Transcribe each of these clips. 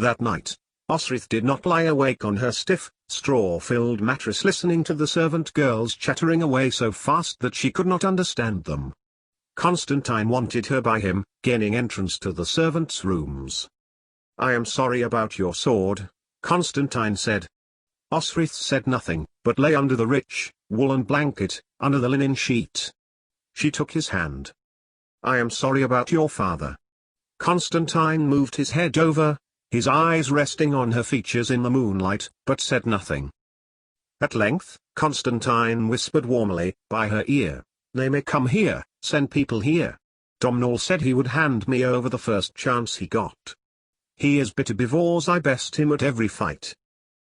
That night, Osrith did not lie awake on her stiff, straw-filled mattress listening to the servant girls chattering away so fast that she could not understand them. Constantine wanted her by him, gaining entrance to the servants' rooms. "I am sorry about your sword," Constantine said. Osrith said nothing, but lay under the rich, woolen blanket, under the linen sheet. She took his hand. "I am sorry about your father." Constantine moved his head over, his eyes resting on her features in the moonlight, but said nothing. At length, Constantine whispered warmly, by her ear, "They may come here, send people here. Domhnall said he would hand me over the first chance he got. He is bitter because I best him at every fight."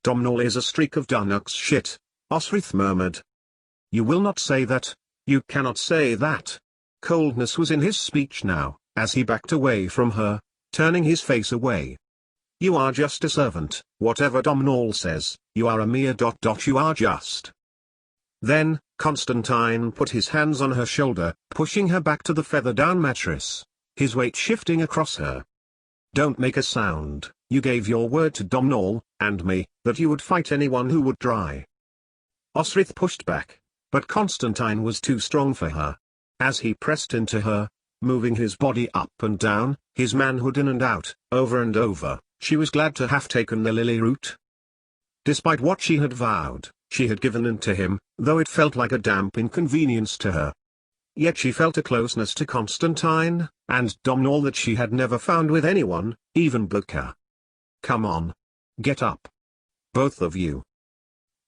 "Domhnall is a streak of Dunnock's shit," Osrith murmured. "You will not say that, you cannot say that." Coldness was in his speech now, as he backed away from her, turning his face away. "You are just a servant, whatever Domhnall says, you are a mere ... you are just." Then, Constantine put his hands on her shoulder, pushing her back to the feather-down mattress, his weight shifting across her. "Don't make a sound, you gave your word to Domhnall, and me, that you would fight anyone who would try." Osrith pushed back, but Constantine was too strong for her. As he pressed into her, moving his body up and down, his manhood in and out, over and over, she was glad to have taken the lily route. Despite what she had vowed, she had given in to him, though it felt like a damp inconvenience to her. Yet she felt a closeness to Constantine, and Domhnall that she had never found with anyone, even Bouka. "Come on. Get up. Both of you."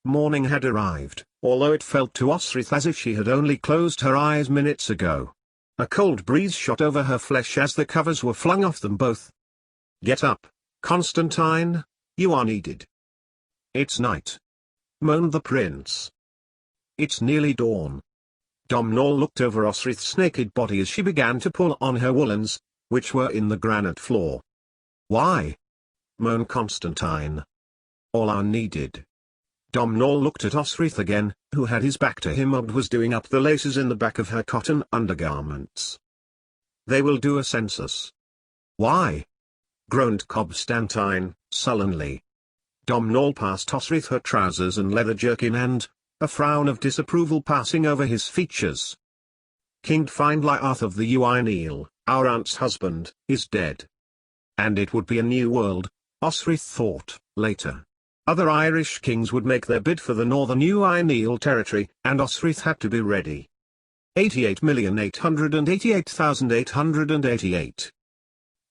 Morning had arrived, although it felt to Osrith as if she had only closed her eyes minutes ago. A cold breeze shot over her flesh as the covers were flung off them both. "Get up, Constantine, you are needed." "It's night," moaned the prince. "It's nearly dawn." Domhnall looked over Osrith's naked body as she began to pull on her woolens, which were in the granite floor. "Why?" moaned Constantine. "All are needed." Domhnall looked at Osrith again, who had his back to him and was doing up the laces in the back of her cotton undergarments. "They will do a census." "Why?" groaned Constantine, sullenly. Domhnall passed Osrith her trousers and leather jerkin and, a frown of disapproval passing over his features. "King Finliarth of the Neill, our aunt's husband, is dead." And it would be a new world, Osrith thought, later. Other Irish kings would make their bid for the northern Neill territory, and Osrith had to be ready. 88,888,888.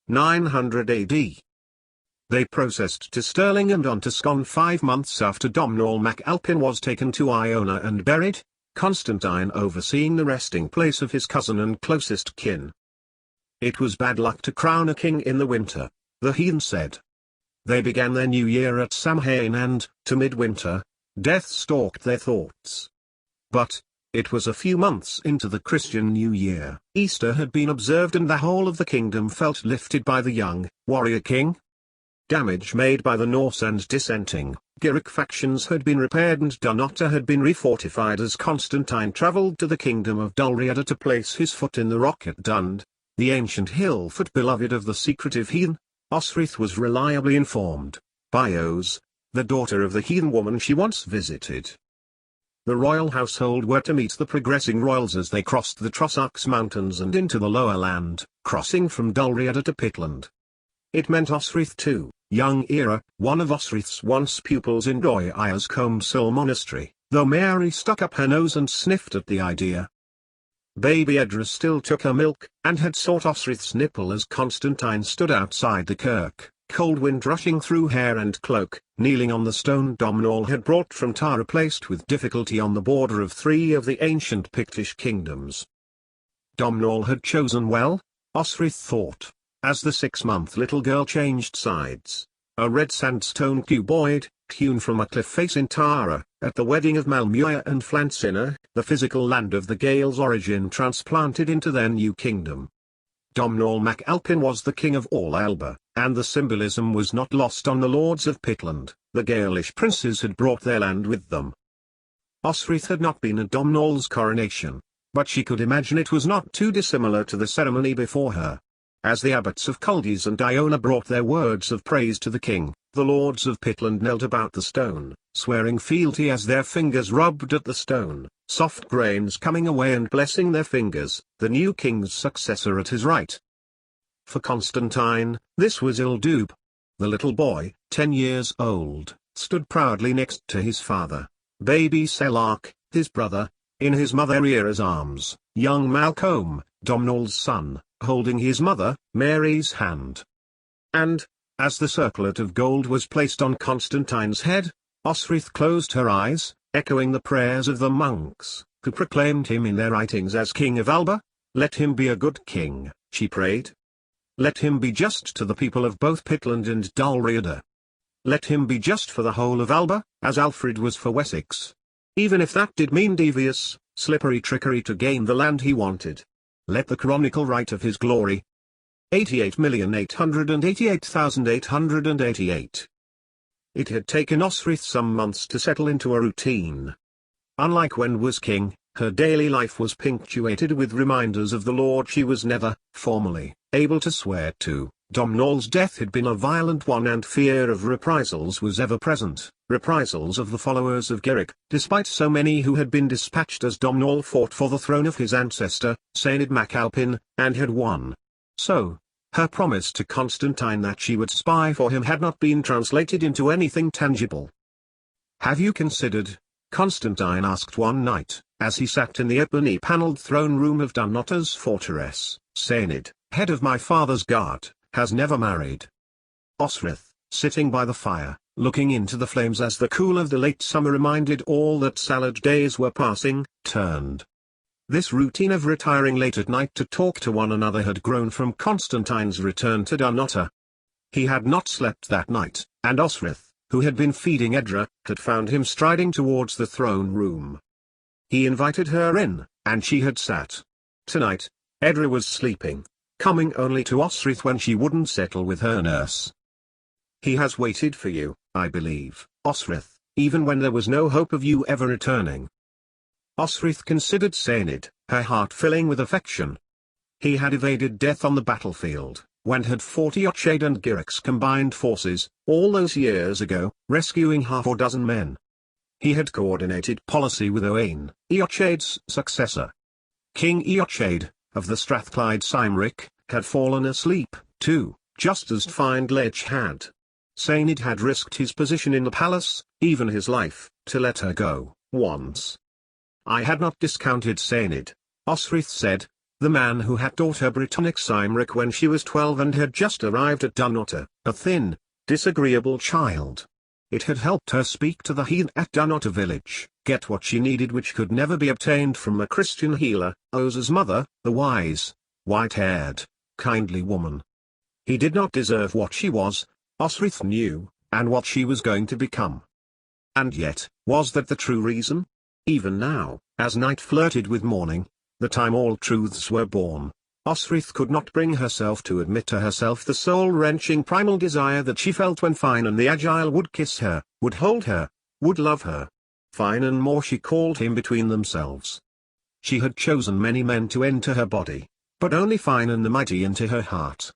900 AD. They processed to Stirling and on to Scone 5 months after Domhnall Mac Alpin was taken to Iona and buried, Constantine overseeing the resting place of his cousin and closest kin. It was bad luck to crown a king in the winter, the heathen said. They began their new year at Samhain and, to midwinter, death stalked their thoughts. But, it was a few months into the Christian New Year. Easter had been observed and the whole of the kingdom felt lifted by the young, warrior king. Damage made by the Norse and dissenting, Giric factions had been repaired and Dunnottar had been refortified as Constantine travelled to the kingdom of Dulriada to place his foot in the rock at Dund, the ancient hill fort beloved of the secretive heathen. Osrith was reliably informed, by Oz, the daughter of the heathen woman she once visited. The royal household were to meet the progressing royals as they crossed the Trossachs mountains and into the lower land, crossing from Dulriada to Pitland. It meant Osrith too, young Era, one of Osrith's once pupils in Doia's Comsul monastery, though Mary stuck up her nose and sniffed at the idea. Baby Edra still took her milk, and had sought Osrith's nipple as Constantine stood outside the kirk, cold wind rushing through hair and cloak, kneeling on the stone Domhnall had brought from Tara placed with difficulty on the border of 3 of the ancient Pictish kingdoms. Domhnall had chosen well, Osrith thought, as the 6-month little girl changed sides, a red sandstone cuboid, hewn from a cliff face in Tara, at the wedding of Malmuir and Flancina, the physical land of the Gaels' origin transplanted into their new kingdom. Domhnall Mac Alpin was the king of all Alba, and the symbolism was not lost on the lords of Pitland. The Gaelish princes had brought their land with them. Osrith had not been at Domhnall's coronation, but she could imagine it was not too dissimilar to the ceremony before her. As the abbots of Culdees and Iona brought their words of praise to the king, the lords of Pitland knelt about the stone, swearing fealty as their fingers rubbed at the stone, soft grains coming away and blessing their fingers, the new king's successor at his right. For Constantine, this was Ildub. The little boy, 10 years old, stood proudly next to his father, baby Selark, his brother, in his mother Era's arms, young Malcolm, Domhnall's son, holding his mother, Mary's hand. And, as the circlet of gold was placed on Constantine's head, Osrith closed her eyes, echoing the prayers of the monks, who proclaimed him in their writings as King of Alba. Let him be a good king, she prayed. Let him be just to the people of both Pitland and Dalriada. Let him be just for the whole of Alba, as Alfred was for Wessex. Even if that did mean devious, slippery trickery to gain the land he wanted. Let the chronicle write of his glory. 88,888,888. It had taken Osrith some months to settle into a routine. Unlike when was king, her daily life was punctuated with reminders of the lord she was never, formally, able to swear to. Domhnall's death had been a violent one and fear of reprisals was ever present, reprisals of the followers of Geric, despite so many who had been dispatched as Domhnall fought for the throne of his ancestor, Saenid mac Alpin, and had won. So, her promise to Constantine that she would spy for him had not been translated into anything tangible. "Have you considered?" Constantine asked one night, as he sat in the ebony-panelled throne room of Dunnottar's fortress. "Saenid, head of my father's guard, has never married." Osrith, sitting by the fire, looking into the flames as the cool of the late summer reminded all that salad days were passing, turned. This routine of retiring late at night to talk to one another had grown from Constantine's return to Dunnottar. He had not slept that night, and Osrith, who had been feeding Edra, had found him striding towards the throne room. He invited her in, and she had sat. Tonight, Edra was sleeping, coming only to Osrith when she wouldn't settle with her nurse. "He has waited for you, I believe, Osrith, even when there was no hope of you ever returning." Osrith considered Saenid, her heart filling with affection. He had evaded death on the battlefield, when had fought Eochaid and Geric's combined forces, all those years ago, rescuing half a dozen men. He had coordinated policy with Owain, Eochaid's successor. King Eochaid, of the Strathclyde Cymric, had fallen asleep, too, just as Findlech had. Saenid had risked his position in the palace, even his life, to let her go, once. "I had not discounted Saenid," Osrith said, "the man who had taught her Brittonic Cymric when she was 12 and had just arrived at Dunnottar, a thin, disagreeable child. It had helped her speak to the heathen at Dunnottar village, get what she needed which could never be obtained from a Christian healer, Oza's mother, the wise, white-haired, kindly woman. He did not deserve what she was, Osrith knew, and what she was going to become. And yet, was that the true reason? Even now, as night flirted with morning, the time all truths were born, Osrith could not bring herself to admit to herself the soul-wrenching primal desire that she felt when Finan the Agile would kiss her, would hold her, would love her. Finan more she called him between themselves. She had chosen many men to enter her body, but only Finan the Mighty into her heart.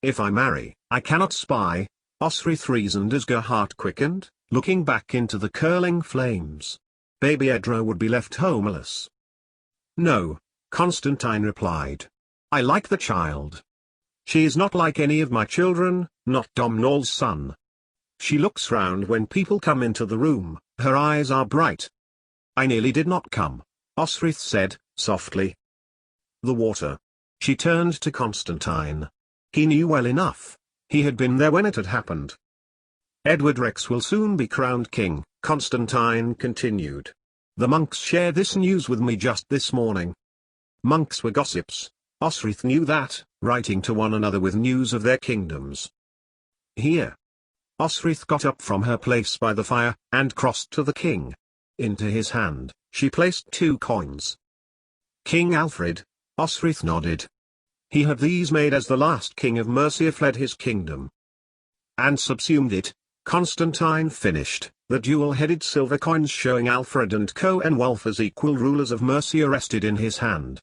"If I marry, I cannot spy," Osrith reasoned as her heart quickened, looking back into the curling flames. Baby Edra would be left homeless. "No," Constantine replied. "I like the child. She is not like any of my children, not Domhnall's son. She looks round when people come into the room, her eyes are bright." "I nearly did not come," Osrith said, softly. "The water." She turned to Constantine. He knew well enough. He had been there when it had happened. "Edward Rex will soon be crowned king," Constantine continued. "The monks shared this news with me just this morning." Monks were gossips, Osrith knew that, writing to one another with news of their kingdoms. "Here." Osrith got up from her place by the fire, and crossed to the king. Into his hand, she placed 2 coins. "King Alfred," Osrith nodded. "He had these made as the last king of Mercia fled his kingdom." "And subsumed it," Constantine finished, the dual-headed silver coins showing Alfred and Coenwulf as equal rulers of Mercia rested in his hand.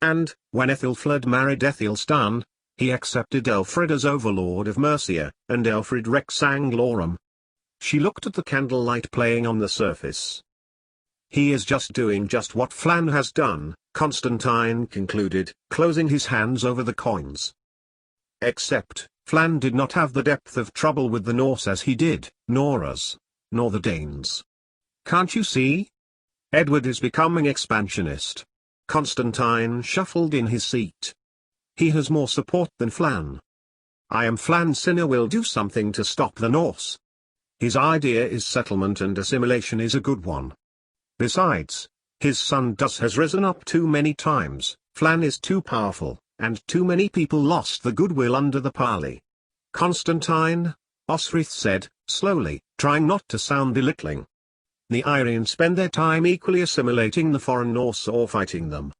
"And, when Ethelfled married Ethelstan," He accepted Elfred as overlord of Mercia, and Elfred Rex Anglorum. She looked at the candlelight playing on the surface. He is just doing just what Flann has done, Constantine concluded, closing his hands over the coins. Except, Flann did not have the depth of trouble with the Norse as he did, nor us, nor the Danes. Can't you see? Edward is becoming expansionist. Constantine shuffled in his seat. He has more support than Flann. I am Flann Sinner will do something to stop the Norse. His idea is settlement and assimilation is a good one. Besides, his son Dus has risen up too many times, Flann is too powerful, and too many people lost the goodwill under the parley. Constantine, Osrith said, slowly, trying not to sound belittling. The Iren spend their time equally assimilating the foreign Norse or fighting them.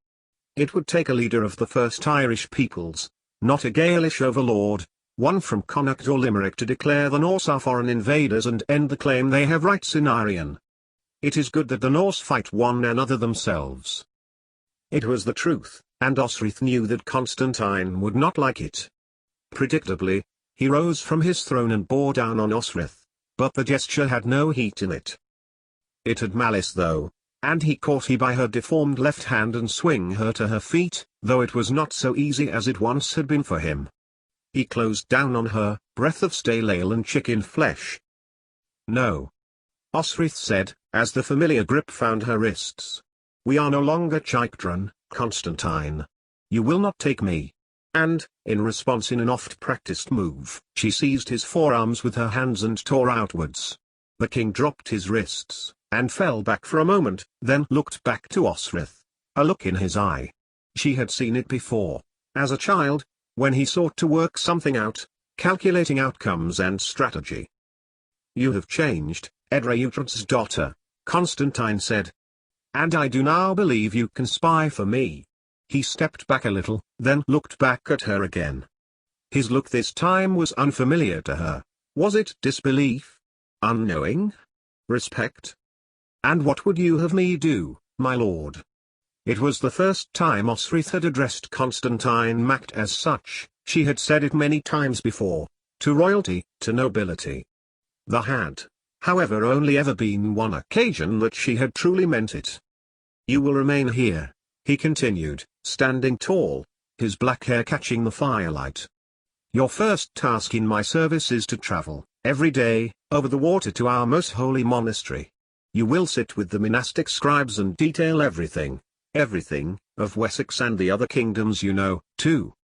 It would take a leader of the first Irish peoples, not a Gaelish overlord, one from Connacht or Limerick to declare the Norse are foreign invaders and end the claim they have rights in Iren. It is good that the Norse fight one another themselves. It was the truth, and Osrith knew that Constantine would not like it. Predictably, he rose from his throne and bore down on Osrith, but the gesture had no heat in it. It had malice though, and he caught her by her deformed left hand and swing her to her feet, though it was not so easy as it once had been for him. He closed down on her, breath of stale ale and chicken flesh. No. Osrith said, as the familiar grip found her wrists. We are no longer children, Constantine. You will not take me. And, in response in an oft-practiced move, she seized his forearms with her hands and tore outwards. The king dropped his wrists, and fell back for a moment, then looked back to Osrith, a look in his eye. She had seen it before, as a child, when he sought to work something out, calculating outcomes and strategy. You have changed, Edrautrod's daughter, Constantine said. And I do now believe you can spy for me. He stepped back a little, then looked back at her again. His look this time was unfamiliar to her. Was it disbelief? Unknowing? Respect? And what would you have me do, my lord? It was the first time Osrith had addressed Constantine Mac as such. She had said it many times before, to royalty, to nobility. There had, however, only ever been one occasion that she had truly meant it. You will remain here, he continued, standing tall, his black hair catching the firelight. Your first task in my service is to travel, every day, over the water to our most holy monastery. You will sit with the monastic scribes and detail everything, of Wessex and the other kingdoms you know, too.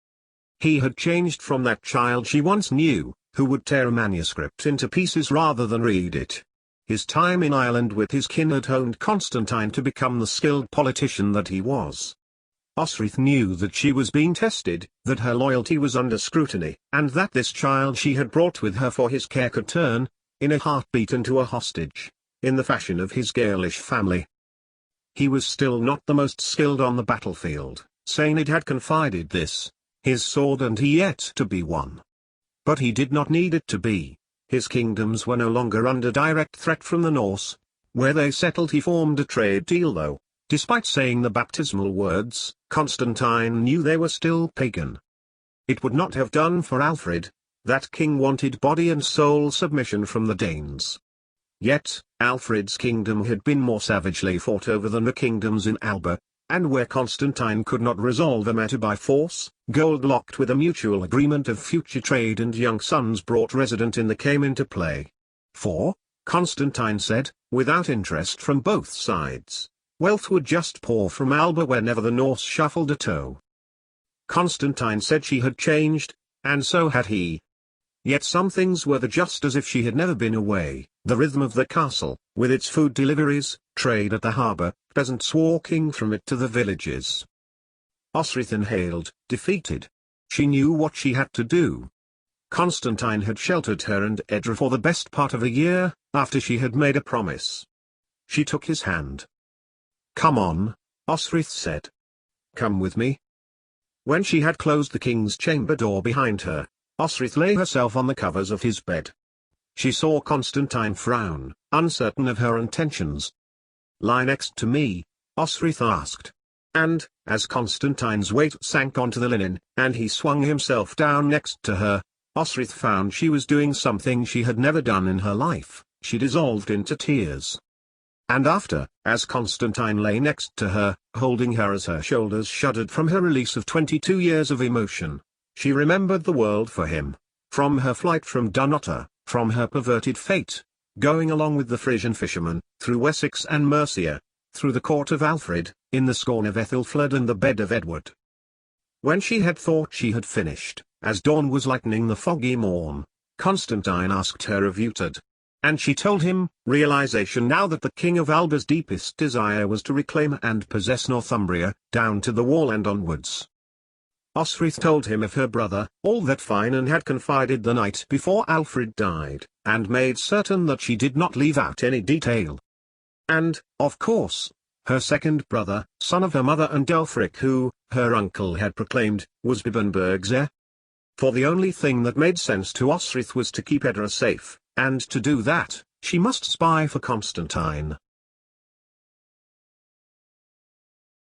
He had changed from that child she once knew, who would tear a manuscript into pieces rather than read it. His time in Ireland with his kin had honed Constantine to become the skilled politician that he was. Osrith knew that she was being tested, that her loyalty was under scrutiny, and that this child she had brought with her for his care could turn, in a heartbeat, into a hostage, in the fashion of his Gaelish family. He was still not the most skilled on the battlefield, Sainid had confided this, his sword and he yet to be won. But he did not need it to be. His kingdoms were no longer under direct threat from the Norse. Where they settled he formed a trade deal though. Despite saying the baptismal words, Constantine knew they were still pagan. It would not have done for Alfred. That king wanted body and soul submission from the Danes. Yet, Alfred's kingdom had been more savagely fought over than the kingdoms in Alba, and where Constantine could not resolve a matter by force, gold-locked with a mutual agreement of future trade and young sons brought resident in the came into play. For, Constantine said, without interest from both sides, wealth would just pour from Alba whenever the Norse shuffled a toe. Constantine said she had changed, and so had he. Yet some things were just as if she had never been away, the rhythm of the castle, with its food deliveries, trade at the harbour, peasants walking from it to the villages. Osrith inhaled, defeated. She knew what she had to do. Constantine had sheltered her and Edra for the best part of a year, after she had made a promise. She took his hand. Come on, Osrith said. Come with me. When she had closed the king's chamber door behind her, Osrith lay herself on the covers of his bed. She saw Constantine frown, uncertain of her intentions. Lie next to me, Osrith asked. And, as Constantine's weight sank onto the linen, and he swung himself down next to her, Osric found she was doing something she had never done in her life. She dissolved into tears. And after, as Constantine lay next to her, holding her as her shoulders shuddered from her release of 22 years of emotion, she remembered the world for him. From her flight from Dunnottar, from her perverted fate, going along with the Frisian fisherman, through Wessex and Mercia, through the court of Alfred, in the scorn of Ethelfled and the bed of Edward. When she had thought she had finished, as dawn was lightening the foggy morn, Constantine asked her of Utrid. And she told him, realization now that the king of Alba's deepest desire was to reclaim and possess Northumbria, down to the wall and onwards. Osric told him of her brother, all that Finan had confided the night before Alfred died, and made certain that she did not leave out any detail. And, of course, her second brother, son of her mother and Elfric who, her uncle had proclaimed, was Bibbenberg's heir. For the only thing that made sense to Osric was to keep Edra safe, and to do that, she must spy for Constantine.